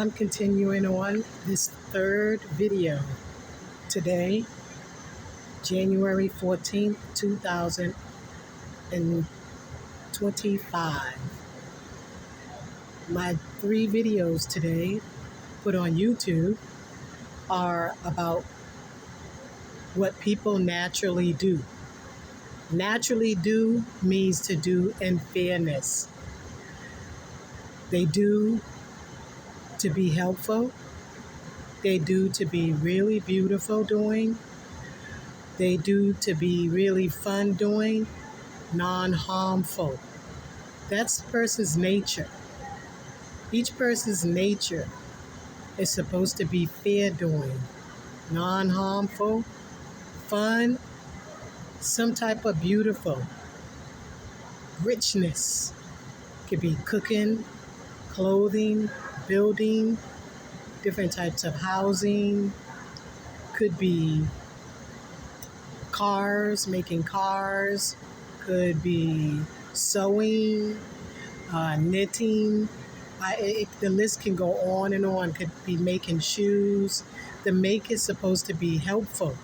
I'm continuing on this third video today, January 14th, 2025. My three videos today put on YouTube are about what people naturally do. Naturally do means to do in fairness. They do to be helpful. They do to be really beautiful doing. They do to be really fun doing, non-harmful. That's the person's nature. Each person's nature is supposed to be fair doing, non-harmful, fun, some type of beautiful. Richness could be cooking, clothing, building, different types of housing, could be cars, making cars, could be sewing, knitting. The list can go on and on. Could be making shoes. The make is supposed to be helpful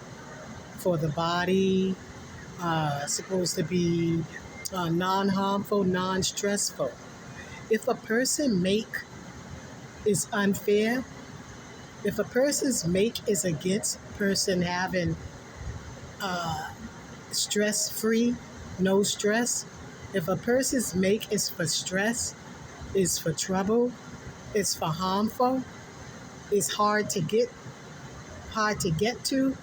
for the body, supposed to be non-harmful, non-stressful. If a person make is unfair, if a person's make is against person having stress-free, no stress, if a person's make is for stress, is for trouble, is for harmful, is hard to get to,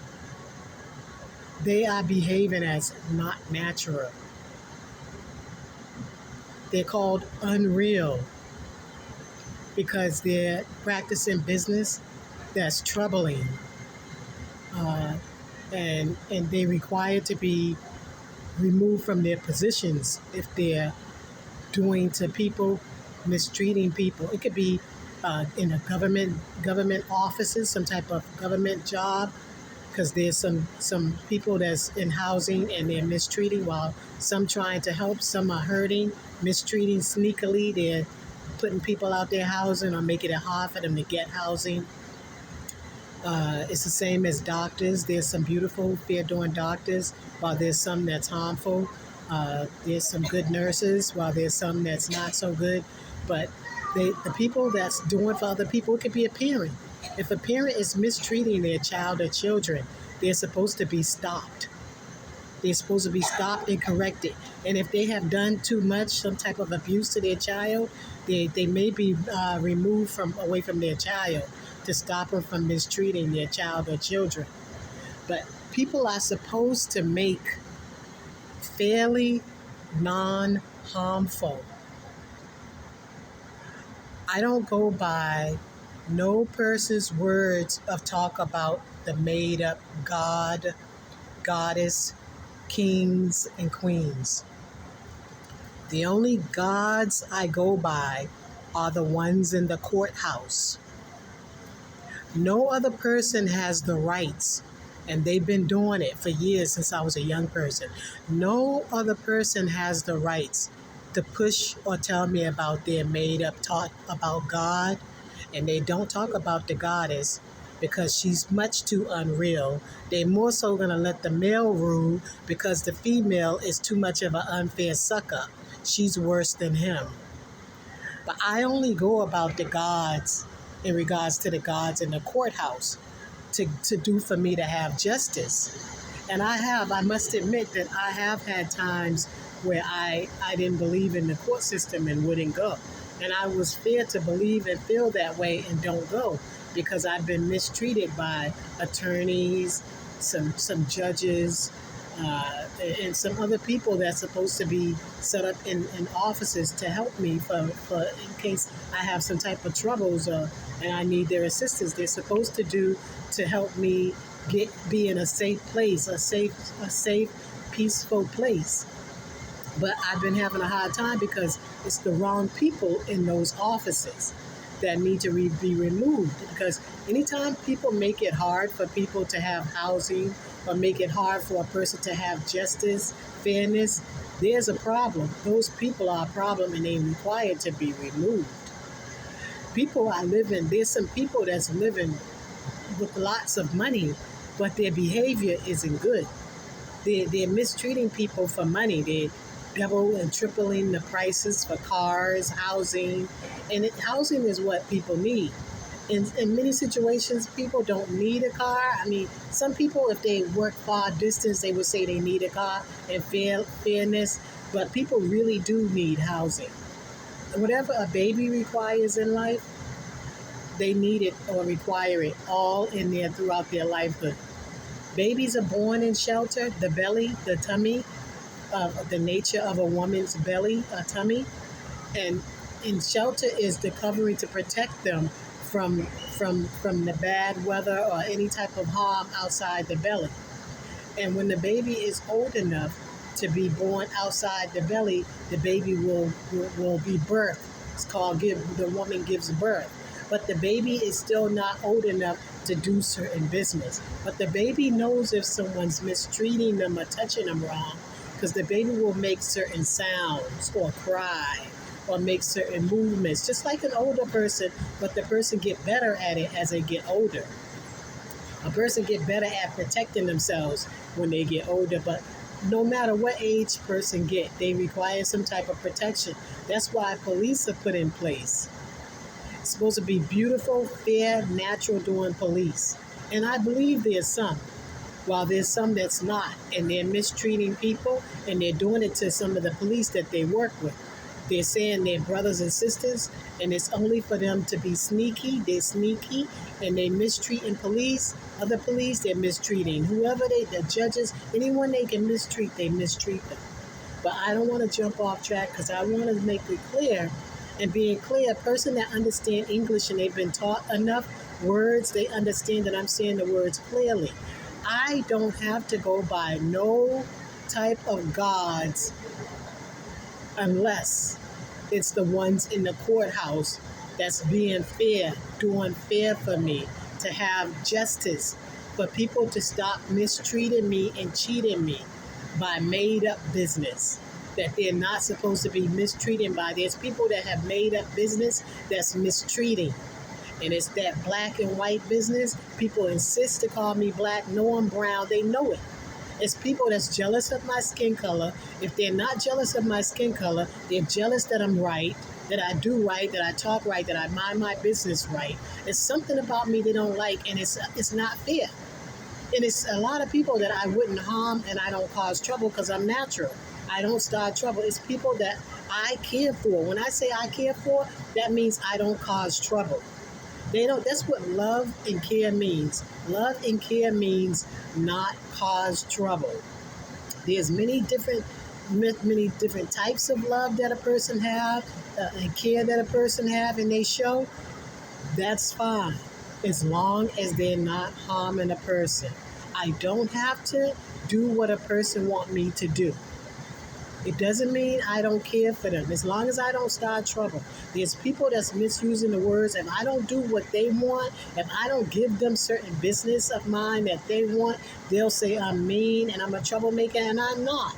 they are behaving as not natural. They're called unreal because they're practicing business that's troubling, and they require to be removed from their positions if they're doing to people, mistreating people. It could be in a government offices, some type of government job, because there's some people that's in housing and they're mistreating while some trying to help, some are hurting, mistreating sneakily. They're putting people out their housing or making it hard for them to get housing. It's the same as doctors. There's some beautiful, fair-doing doctors, while there's some that's harmful. There's some good nurses, while there's some that's not so good. But the people that's doing for other people, it could be a parent. If a parent is mistreating their child or children, they're supposed to be stopped. They're supposed to be stopped and corrected. And if they have done too much, some type of abuse to their child, they may be removed away from their child to stop them from mistreating their child or children. But people are supposed to make fairly non-harmful. I don't go by no person's words of talk about the made-up God, goddess, kings, and queens. The only gods I go by are the ones in the courthouse. No other person has the rights, and they've been doing it for years since I was a young person. No other person has the rights to push or tell me about their made-up talk about God, and they don't talk about the goddess because she's much too unreal. They're more so going to let the male rule because the female is too much of an unfair sucker. She's worse than him. But I only go about the gods in regards to the gods in the courthouse to do for me to have justice. And I must admit that I have had times where I didn't believe in the court system and wouldn't go. And I was fair to believe and feel that way and don't go because I've been mistreated by attorneys, some judges, and some other people that's supposed to be set up in offices to help me for in case I have some type of troubles and I need their assistance. They're supposed to do to help me be in a safe place, a safe, peaceful place. But I've been having a hard time because it's the wrong people in those offices that need to be removed. Because anytime people make it hard for people to have housing or make it hard for a person to have justice, fairness, there's a problem. Those people are a problem and they're required to be removed. People are living, there's some people that's living with lots of money, but their behavior isn't good. They're mistreating people for money. They're double and tripling the prices for cars, housing, and housing is what people need. In many situations, people don't need a car. I mean, some people, if they work far distance, they would say they need a car and fairness, but people really do need housing. And whatever a baby requires in life, they need it or require it all in there throughout their lifehood. Babies are born in shelter, the belly, the tummy, the nature of a woman's belly, a tummy, and in shelter is the covering to protect them from the bad weather or any type of harm outside the belly. And when the baby is old enough to be born outside the belly, the baby will be birthed. It's called the woman gives birth. But the baby is still not old enough to do certain business. But the baby knows if someone's mistreating them or touching them wrong, because the baby will make certain sounds or cry or make certain movements, just like an older person, but the person get better at it as they get older. A person get better at protecting themselves when they get older, but no matter what age person get, they require some type of protection. That's why police are put in place. It's supposed to be beautiful, fair, natural doing police. And I believe there's some, while there's some that's not, and they're mistreating people, and they're doing it to some of the police that they work with. They're saying they're brothers and sisters, and it's only for them to be sneaky. They're sneaky, and they mistreating police. Other police, they're mistreating. Whoever the judges, anyone they can mistreat, they mistreat them. But I don't want to jump off track because I want to make it clear. And being clear, a person that understands English and they've been taught enough words, they understand that I'm saying the words clearly. I don't have to go by no type of gods unless it's the ones in the courthouse that's being fair, doing fair for me, to have justice, for people to stop mistreating me and cheating me by made up business that they're not supposed to be mistreated by. There's people that have made up business that's mistreating. And it's that black and white business. People insist to call me black. No, I'm brown. They know it. It's people that's jealous of my skin color. If they're not jealous of my skin color, they're jealous that I'm right, that I do right, that I talk right, that I mind my business right. It's something about me they don't like, and it's not fair. And it's a lot of people that I wouldn't harm and I don't cause trouble because I'm natural. I don't start trouble. It's people that I care for. When I say I care for, that means I don't cause trouble. They don't. That's what love and care means. Love and care means not cause trouble. There's many different types of love that a person have and care that a person have, and they show. That's fine, as long as they're not harming a person. I don't have to do what a person want me to do. It doesn't mean I don't care for them. As long as I don't start trouble. There's people that's misusing the words. If I don't do what they want, if I don't give them certain business of mine that they want, they'll say I'm mean and I'm a troublemaker, and I'm not.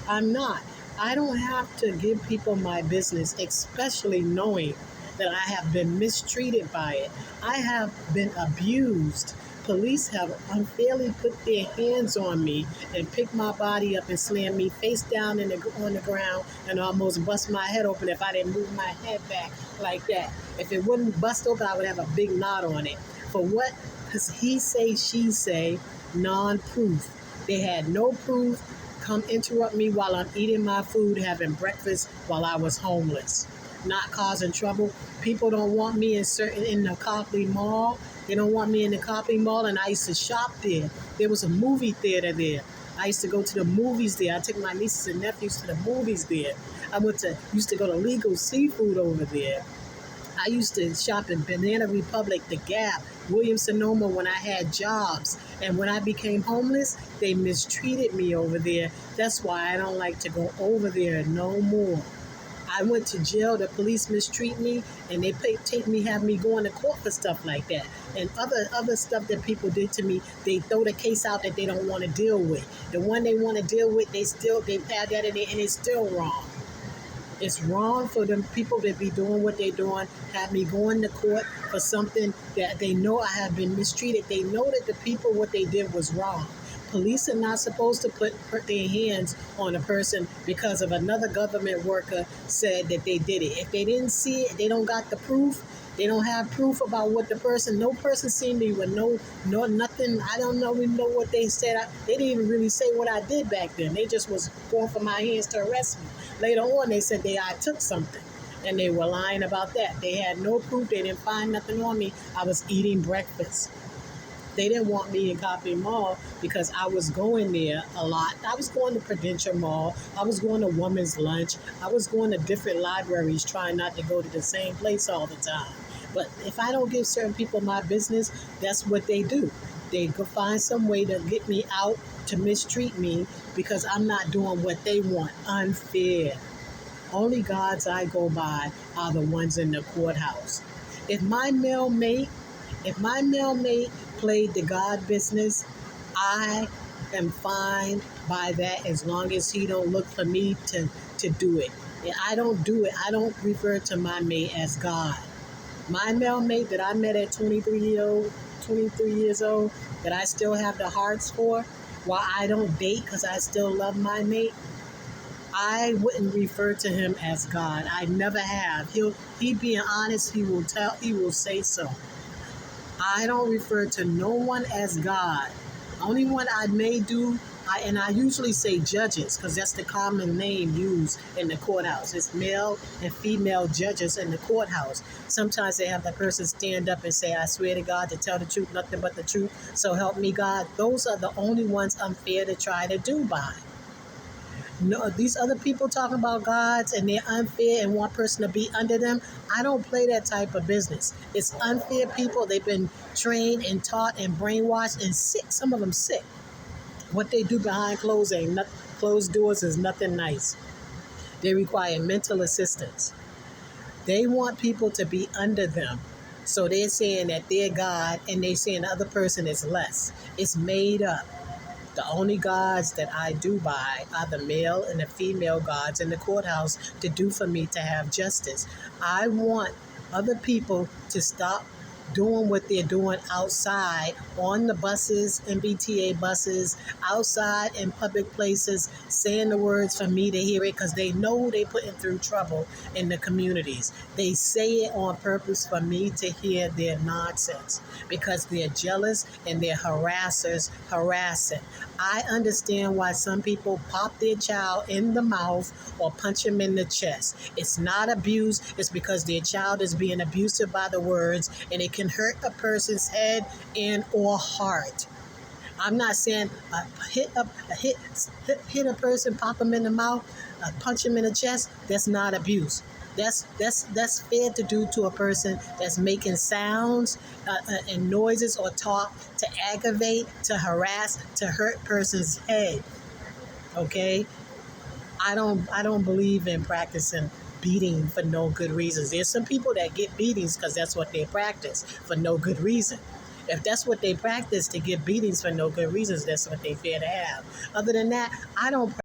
I'm not. I don't have to give people my business, especially knowing that I have been mistreated by it. I have been abused. Police have unfairly put their hands on me and picked my body up and slammed me face down on the ground and almost bust my head open if I didn't move my head back like that. If it wouldn't bust open, I would have a big knot on it. For what? Because he say, she say, non-proof. They had no proof. Come interrupt me while I'm eating my food, having breakfast while I was homeless. Not causing trouble. People don't want me in the Copley Mall. They don't want me in the Copley Mall, and I used to shop there. There was a movie theater there. I used to go to the movies there. I took my nieces and nephews to the movies there. Used to go to Legal Seafood over there. I used to shop in Banana Republic, The Gap, Williams-Sonoma when I had jobs. And when I became homeless, they mistreated me over there. That's why I don't like to go over there no more. I went to jail, the police mistreat me, and they have me going to court for stuff like that. And other stuff that people did to me, they throw the case out that they don't want to deal with. The one they want to deal with, they have that in there, and it's still wrong. It's wrong for them people to be doing what they're doing, have me going to court for something that they know I have been mistreated. They know that the people, what they did was wrong. Police are not supposed to put their hands on a person because of another government worker said that they did it. If they didn't see it, they don't got the proof. They don't have proof about what the person. No person seen me with no nothing. I don't know even know what they said. They didn't even really say what I did back then. They just was going for my hands to arrest me. Later on, they said I took something, and they were lying about that. They had no proof. They didn't find nothing on me. I was eating breakfast. They didn't want me in Copley Mall because I was going there a lot. I was going to Prudential Mall. I was going to Women's Lunch. I was going to different libraries, trying not to go to the same place all the time. But if I don't give certain people my business, that's what they do. They go find some way to get me out, to mistreat me because I'm not doing what they want. Unfair. Only gods I go by are the ones in the courthouse. If my mailmate if my mailmate played the God business, I am fine by that as long as he don't look for me to do it. And I don't do it. I don't refer to my mate as God. My mailmate that I met at 23 years old, that I still have the hearts for, while I don't date because I still love my mate, I wouldn't refer to him as God. I never have. He being honest, he will say so. I don't refer to no one as God. Only one I may do, and I usually say judges because that's the common name used in the courthouse. It's male and female judges in the courthouse. Sometimes they have that person stand up and say, I swear to God to tell the truth, nothing but the truth, so help me God. Those are the only ones unfair to try to do by. No, these other people talking about gods and they're unfair and one person to be under them. I don't play that type of business. It's unfair people. They've been trained and taught and brainwashed and sick. Some of them sick. What they do behind closed doors is nothing nice. They require mental assistance. They want people to be under them. So they're saying that they're God and they're saying the other person is less. It's made up. The only gods that I do by are the male and the female gods in the courthouse to do for me to have justice. I want other people to stop doing what they're doing outside on the buses, MBTA buses, outside in public places, saying the words for me to hear it because they know they're putting through trouble in the communities. They say it on purpose for me to hear their nonsense because they're jealous and they're harassers harassing. I understand why some people pop their child in the mouth or punch him in the chest. It's not abuse. It's because their child is being abusive by the words and it can hurt a person's head and or heart. I'm not saying hit a person, pop them in the mouth, punch them in the chest. That's not abuse. That's fair to do to a person that's making sounds and noises or talk to aggravate, to harass, to hurt person's head. Okay, I don't believe in practicing beating for no good reasons. There's some people that get beatings because that's what they practice for no good reason. If that's what they practice to get beatings for no good reasons, that's what they fear to have. Other than that, I don't